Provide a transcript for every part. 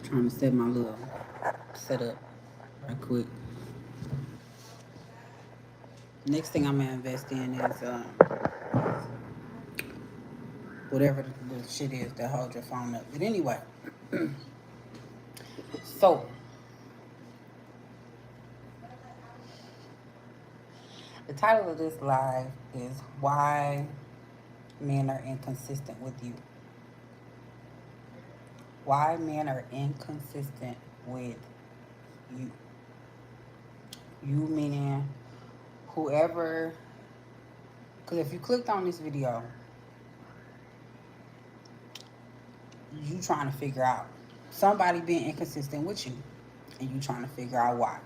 Trying to set my little setup right quick. Next thing I'm gonna invest in is whatever the shit is that holds your phone up. But anyway, so the title of this live is Why Men Are Inconsistent with You. Why men are inconsistent with you. You meaning whoever, because if you clicked on this video, you trying to figure out somebody being inconsistent with you, and you trying to figure out why.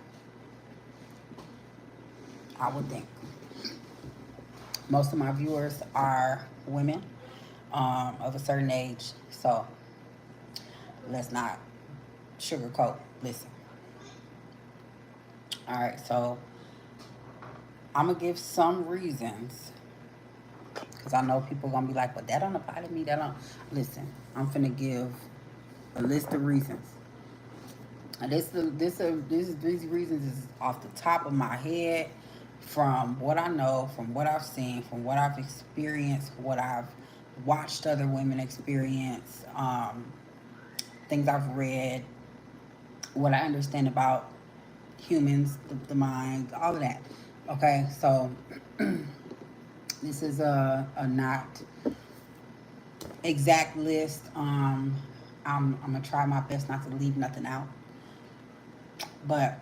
I would think most of my viewers are women of a certain age, so let's not sugarcoat. Listen. All right, so I'm gonna give some reasons because I know people gonna be like, "But that don't apply to me." That don't. Listen, I'm finna give a list of reasons. And these reasons is off the top of my head, from what I know, from what I've seen, from what I've experienced, what I've watched other women experience, things I've read, what I understand about humans, the mind, all of that. Okay, so this is a not exact list. I'm gonna try my best not to leave nothing out. But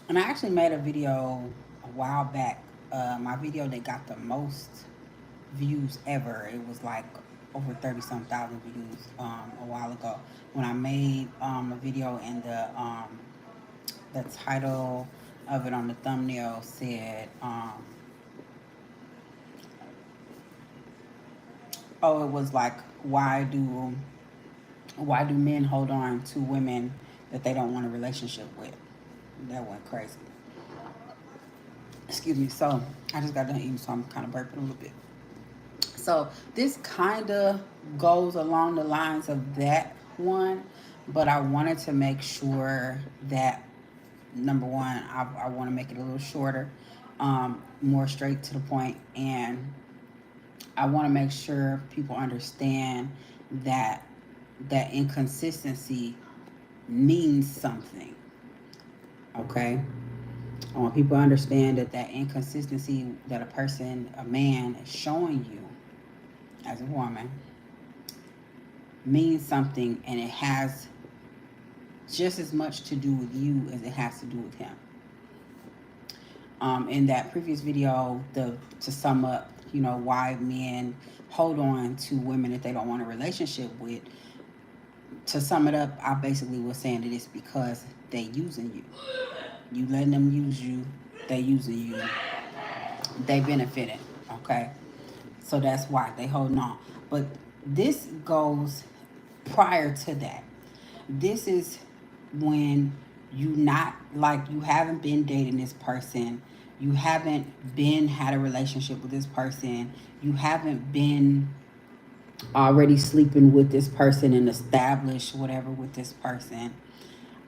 and I actually made a video a while back. My video that got the most views ever. It was like over 30 some thousand views a while ago when I made a video, and the title of it on the thumbnail said oh, it was like, why do men hold on to women that they don't want a relationship with? That went crazy. Excuse me. So I just got done eating, so I'm kind of burping a little bit. So this kind of goes along the lines of that one, but I wanted to make sure that number one, I want to make it a little shorter, more straight to the point, and I want to make sure people understand that that inconsistency means something. Okay, I want people to understand that that inconsistency that a man is showing you as a woman means something, and it has just as much to do with you as it has to do with him. In that previous video, to sum up, why men hold on to women that they don't want a relationship with. To sum it up, I basically was saying that it's because they using you. You letting them use you, they using you, they benefiting. Okay, so that's why they holding on. But this goes prior to that. This is when you not like you haven't been dating this person, you haven't been had a relationship with this person, you haven't been already sleeping with this person and established whatever with this person.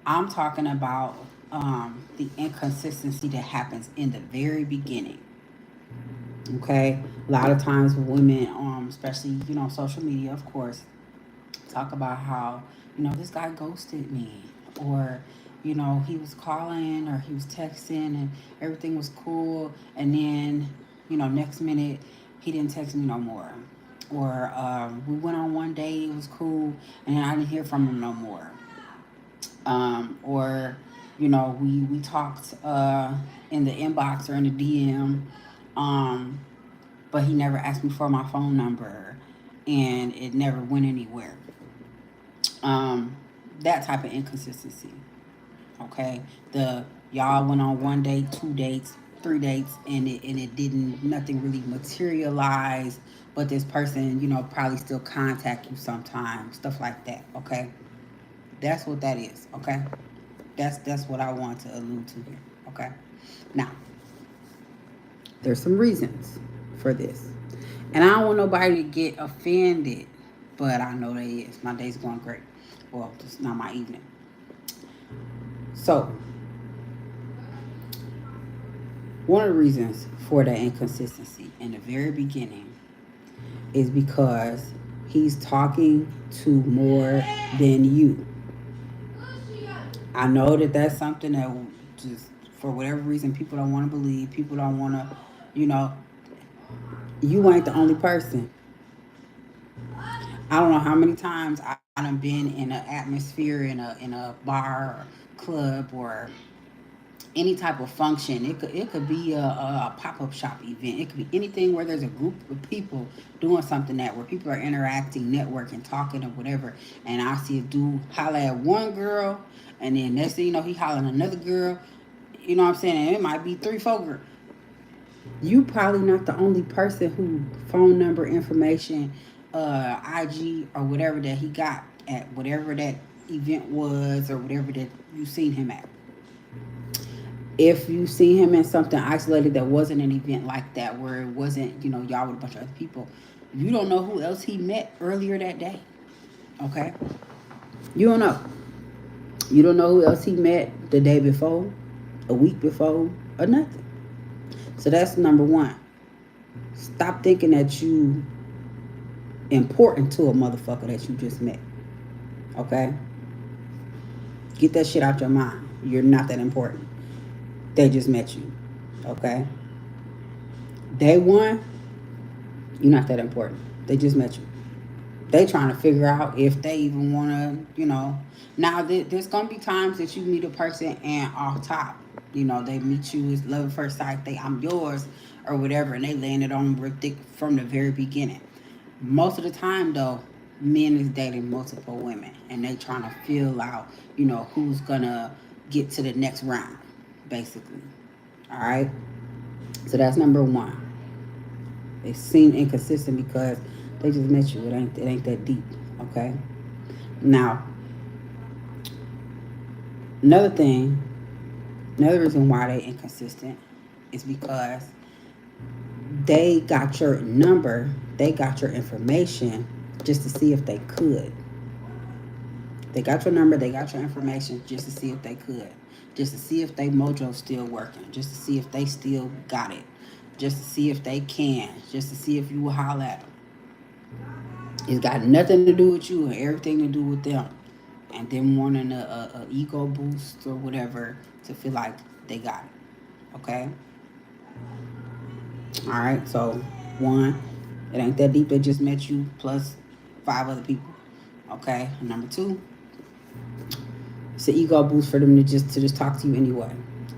I'm talking about the inconsistency that happens in the very beginning. Okay, a lot of times women, especially social media, of course, talk about how this guy ghosted me, or he was calling or he was texting and everything was cool, and then next minute he didn't text me no more, or we went on one day, it was cool, and then I didn't hear from him no more, or we talked in the inbox or in the DM, um, but he never asked me for my phone number, and it never went anywhere. um, that type of inconsistency. Okay, the y'all went on one date, two dates, three dates, and it didn't nothing really materialize. But this person, probably still contact you sometimes, stuff like that. Okay, that's what that is. Okay, that's what I want to allude to here. Okay, now there's some reasons for this, and I don't want nobody to get offended, but I know they is. My day's going great. Well, it's not my evening. So, one of the reasons for that inconsistency in the very beginning is because he's talking to more than you. I know that that's something that just, for whatever reason, people don't want to believe. People don't want to, you know, you ain't the only person. I don't know how many times I done been in an atmosphere in a bar or club or any type of function. It could be a pop up shop event. It could be anything where there's a group of people doing something that where people are interacting, networking, talking, or whatever. And I see a dude holler at one girl, and then next thing you know, he hollering at another girl. You know what I'm saying? And it might be three, four girls. You probably not the only person who phone number information, IG or whatever that he got at whatever that event was or whatever that you seen him at. If you see him in something isolated that wasn't an event like that, where it wasn't, y'all with a bunch of other people, you don't know who else he met earlier that day. Okay? You don't know. You don't know who else he met the day before, a week before, or nothing. So that's number one. Stop thinking that you important to a motherfucker that you just met. Okay? Get that shit out your mind. You're not that important. They just met you. Okay? Day one, you're not that important. They just met you. They trying to figure out if they even want to, Now, there's going to be times that you meet a person and off top, they meet you as love at first sight, I'm yours or whatever, and they laying it on real thick from the very beginning. Most of the time, though, men is dating multiple women, and they trying to feel out, who's going to get to the next round, basically. All right? So that's number one. They seem inconsistent because they just met you. It ain't that deep. Okay? Now, another reason why they inconsistent is because they got your number, they got your information just to see if they could. They got your number, they got your information just to see if they could. Just to see if they mojo still working. Just to see if they still got it. Just to see if they can. Just to see if you will holler at them. It's got nothing to do with you and everything to do with them. And them wanting a ego boost or whatever to feel like they got it. Okay? Alright, so one, it ain't that deep. They just met you plus 5 other people. Okay? Number two, it's an ego boost for them to just talk to you anyway.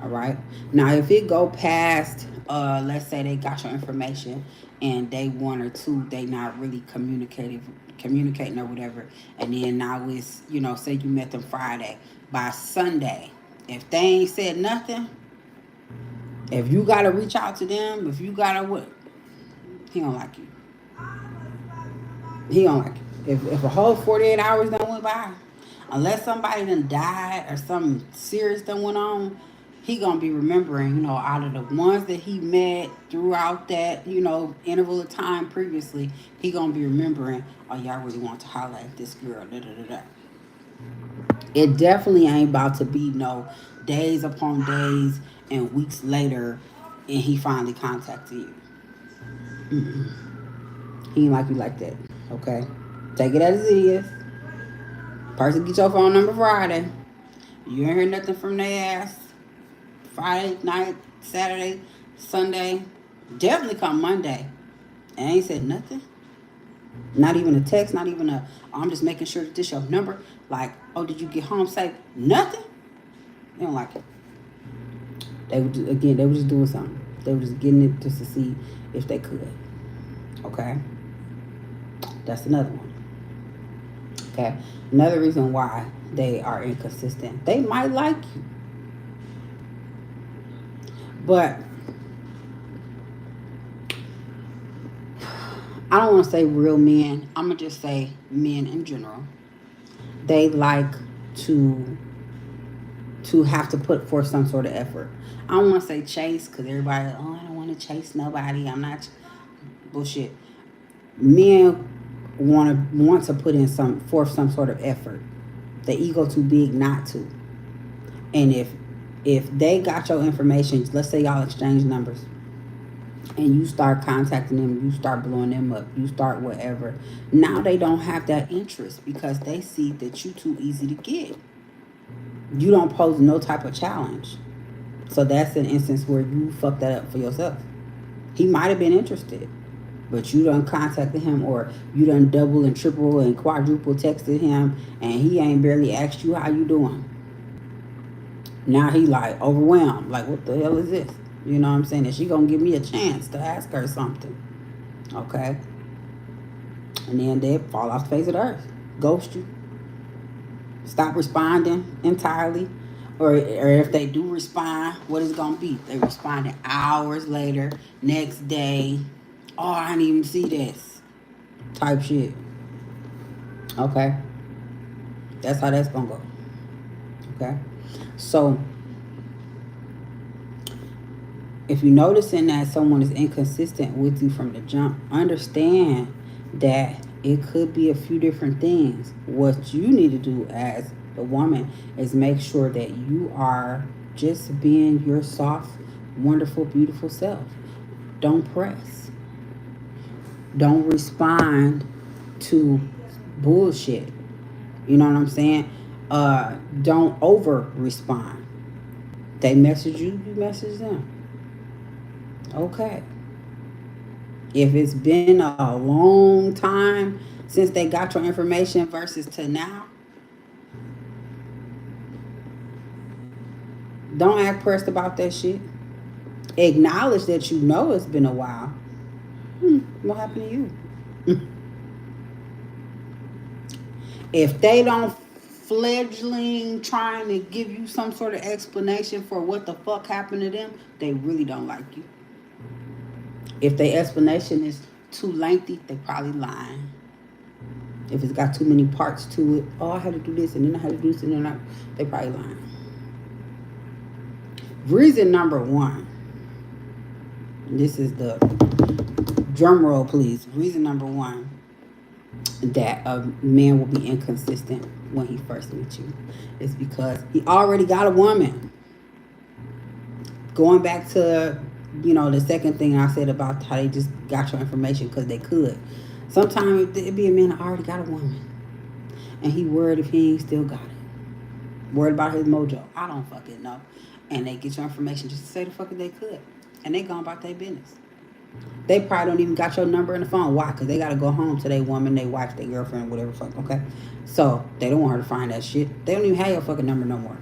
All right. Now, if it go past, let's say they got your information and day one or two, they not really communicating or whatever, and then now it's say you met them Friday, by Sunday, if they ain't said nothing, if you gotta reach out to them, if you gotta what, he don't like you. He don't like you. If a whole 48 hours done went by, unless somebody done died or something serious done went on, he gonna be remembering, out of the ones that he met throughout that, interval of time previously, he gonna be remembering, oh, y'all really want to holler at this girl, da da da da. It definitely ain't about to be no days upon days and weeks later, and he finally contacted you. He ain't like you like that. Okay, take it as it is. Person get your phone number Friday. You ain't heard nothing from their ass. Friday night, Saturday, Sunday, definitely come Monday. And ain't said nothing. Not even a text, not even I'm just making sure that this your number. Like, oh, did you get home safe? Nothing. They don't like it. They were just doing something. They were just getting it just to see if they could. Okay? That's another one. Okay? Another reason why they are inconsistent. They might like you. But I don't want to say real men. I'm going to just say men in general. They like to have to put forth some sort of effort. I don't want to say chase because everybody, I don't want to chase nobody. I'm not bullshit. Men want to put in some sort of effort. The ego too big not to. And if they got your information, let's say y'all exchange numbers, and you start contacting them, you start blowing them up, you start whatever. Now they don't have that interest because they see that you too easy to get. You don't pose no type of challenge. So that's an instance where you fucked that up for yourself. He might have been interested, but you done contacted him, or you done double and triple and quadruple texted him, and he ain't barely asked you how you doing. Now he like overwhelmed, like what the hell is this? You know what I'm saying? Is she gonna give me a chance to ask her something? Okay. And then they fall off the face of the earth, ghost you, stop responding entirely. Or if they do respond, what is it gonna be? They responded hours later, next day. Oh, I didn't even see this. Type shit. Okay. That's how that's gonna go. Okay. So if you're noticing that someone is inconsistent with you from the jump, understand that it could be a few different things. What you need to do as the woman is make sure that you are just being your soft, wonderful, beautiful self. Don't press. Don't respond to bullshit. You know what I'm saying? Don't over respond. They message you, you message them. Okay. If it's been a long time since they got your information versus to now, don't act pressed about that shit. Acknowledge that you know it's been a while. What happened to you? If they don't fledgling trying to give you some sort of explanation for what the fuck happened to them, they really don't like you. If their explanation is too lengthy, they probably lying. If it's got too many parts to it, oh, I had to do this and then I had to do this and then they probably lying. Reason number one, and this is the drum roll, please. Reason number one that a man will be inconsistent when he first meets you is because he already got a woman. Going back to, the second thing I said about how they just got your information because they could. Sometimes it'd be a man that already got a woman, and he worried if he ain't still got it. Worried about his mojo. I don't fucking know. And they get your information just to say the fuck they could, and they gone about their business. They probably don't even got your number in the phone. Why? Because they got to go home to their woman, their wife, their girlfriend, whatever fuck, okay? So, they don't want her to find that shit. They don't even have your fucking number no more.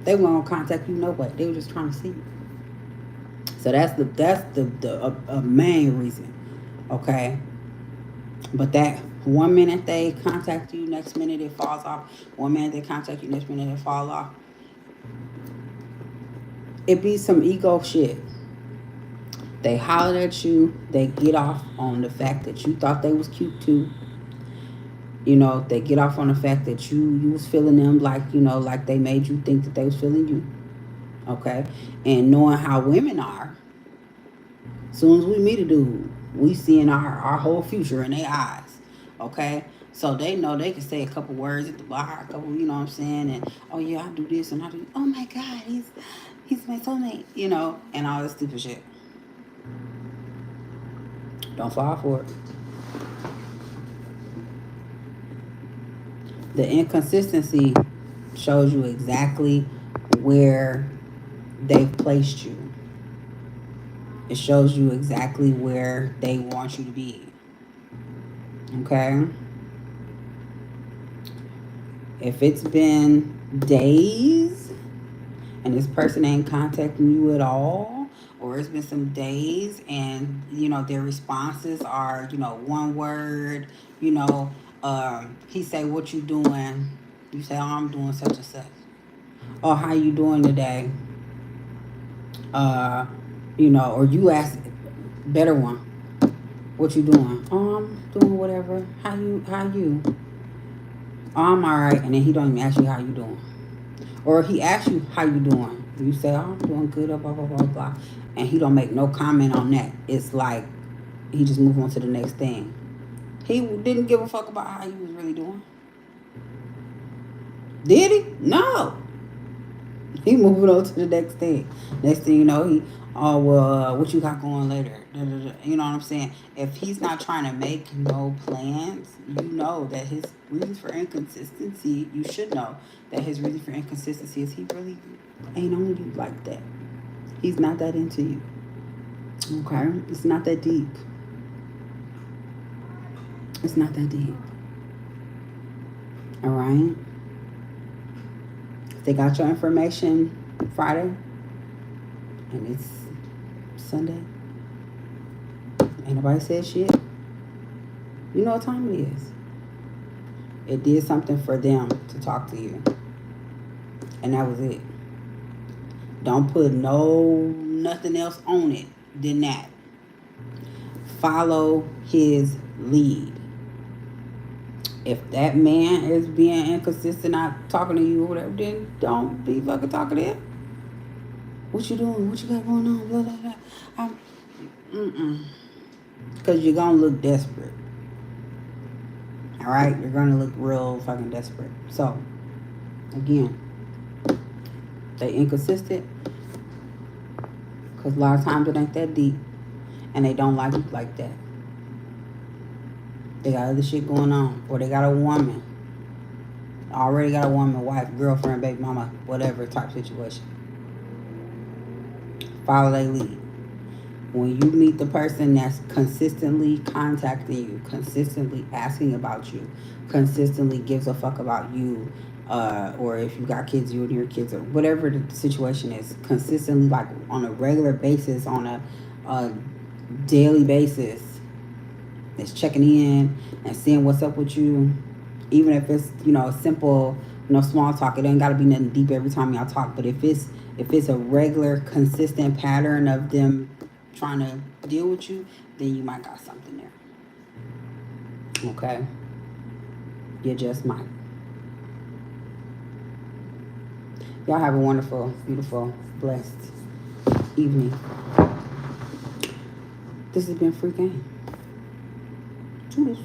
They won't contact you no way. They were just trying to see you. So, that's the main reason, okay? But that 1 minute they contact you, next minute it falls off. 1 minute they contact you, next minute it falls off. It be some ego shit. They holler at you. They get off on the fact that you thought they was cute too. They get off on the fact that you was feeling them like, like they made you think that they was feeling you. Okay? And knowing how women are, as soon as we meet a dude, we seeing our whole future in their eyes. Okay? So they know they can say a couple words at the bar, a couple, you know what I'm saying? And, oh yeah, I do this and I do, oh my God, he's my soulmate, and all this stupid shit. Don't fall for it. The inconsistency shows you exactly where they've placed you. It shows you exactly where they want you to be. Okay? If it's been days and this person ain't contacting you at all, or it's been some days and, their responses are, one word, he say, what you doing? You say, oh, I'm doing such and such. Oh, how you doing today? Or you ask, better one, what you doing? Oh, I'm doing whatever. How you? Oh, I'm all right. And then he don't even ask you how you doing. Or he asks you how you doing. You say, oh, I'm doing good, blah, blah, blah, blah. And he don't make no comment on that. It's like he just move on to the next thing. He didn't give a fuck about how you was really doing. Did he? No. He moving on to the next thing. Next thing you know, he, oh well, what you got going later? Da, da, da. You know what I'm saying? If he's not trying to make no plans, you know that his reasons for inconsistency. You should know that his reason for inconsistency is he really ain't on you like that. He's not that into you. Okay, it's not that deep. It's not that deep. All right. They got your information Friday, and it's Sunday. Ain't nobody said shit. You know what time it is. It did something for them to talk to you, and that was it. Don't put nothing else on it than that. Follow his lead. If that man is being inconsistent, not talking to you or whatever, then don't be fucking talking to him. What you doing? What you got going on? Blah, blah, blah. Because you're going to look desperate. All right? You're going to look real fucking desperate. So, again, they inconsistent because a lot of times it ain't that deep. And they don't like you like that. They got other shit going on. Or they got a woman. Already got a woman, wife, girlfriend, baby mama, whatever type situation. Follow their lead. When you meet the person that's consistently contacting you, consistently asking about you, consistently gives a fuck about you, or if you got kids, you and your kids, or whatever the situation is, consistently, like on a regular basis, on a daily basis, is checking in and seeing what's up with you, even if it's, simple, small talk. It ain't got to be nothing deep every time y'all talk, but if it's a regular, consistent pattern of them trying to deal with you, then you might got something there. Okay? You just might. Y'all have a wonderful, beautiful, blessed evening. This has been Free Game. Toodles.